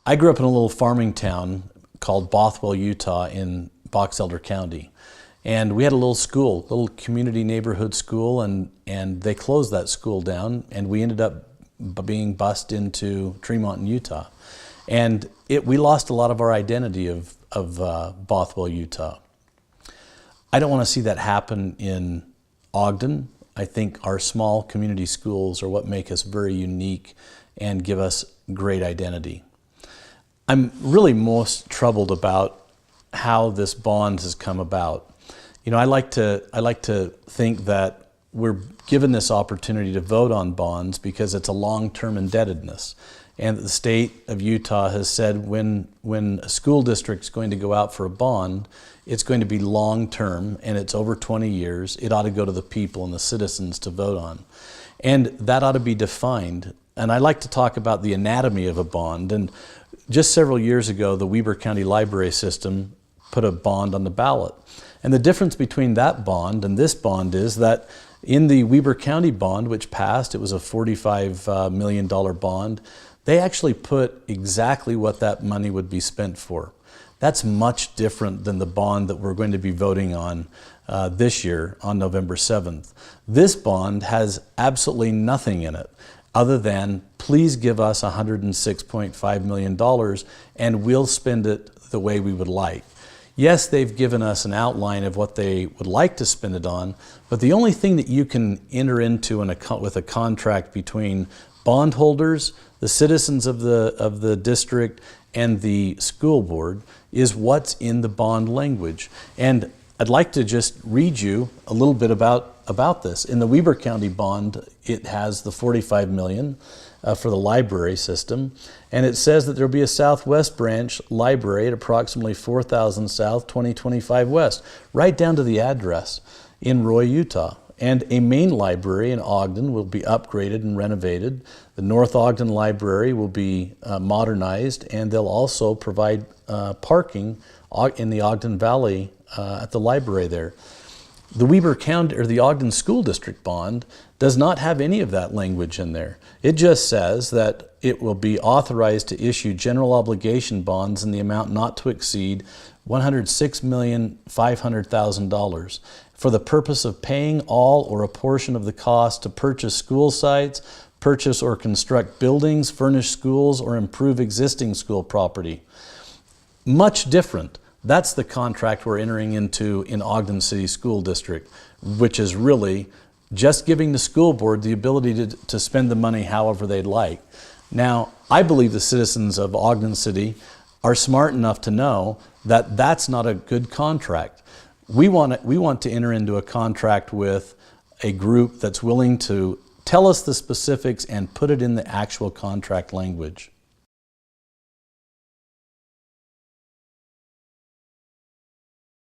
I grew up in a little farming town called Bothwell, Utah in Box Elder County. And we had a little school, little community neighborhood school, and they closed that school down, and we ended up being bused into Tremont, Utah. And we lost a lot of our identity of Bothwell, Utah. I don't want to see that happen in Ogden. I think our small community schools are what make us very unique and give us great identity. I'm really most troubled about how this bond has come about. You know, I like to think that we're given this opportunity to vote on bonds because it's a long-term indebtedness. And the state of Utah has said when a school district's going to go out for a bond, it's going to be long-term and it's over 20 years. It ought to go to the people and the citizens to vote on. And that ought to be defined. And I like to talk about the anatomy of a bond. And just several years ago, the Weber County Library System put a bond on the ballot. And the difference between that bond and this bond is that in the Weber County bond, which passed, it was a $45 million bond, they actually put exactly what that money would be spent for. That's much different than the bond that we're going to be voting on this year on November 7th. This bond has absolutely nothing in it other than, please give us $106.5 million and we'll spend it the way we would like. Yes, they've given us an outline of what they would like to spend it on, but the only thing that you can enter into with a contract between bondholders, the citizens of the district, and the school board is what's in the bond language. And I'd like to just read you a little bit about this. In the Weber County bond, it has the $45 million for the library system, and it says that there'll be a Southwest branch library at approximately 4,000 South, 2025 West, right down to the address in Roy, Utah. And a main library in Ogden will be upgraded and renovated. The North Ogden Library will be modernized, and they'll also provide parking in the Ogden Valley at the library there. The Weber County, or the Ogden School District bond, does not have any of that language in there. It just says that it will be authorized to issue general obligation bonds in the amount not to exceed $106,500,000 for the purpose of paying all or a portion of the cost to purchase school sites, purchase or construct buildings, furnish schools, or improve existing school property. Much different. That's the contract we're entering into in Ogden City School District, which is really just giving the school board the ability to spend the money however they'd like. Now, I believe the citizens of Ogden City are smart enough to know that that's not a good contract. We want to enter into a contract with a group that's willing to tell us the specifics and put it in the actual contract language.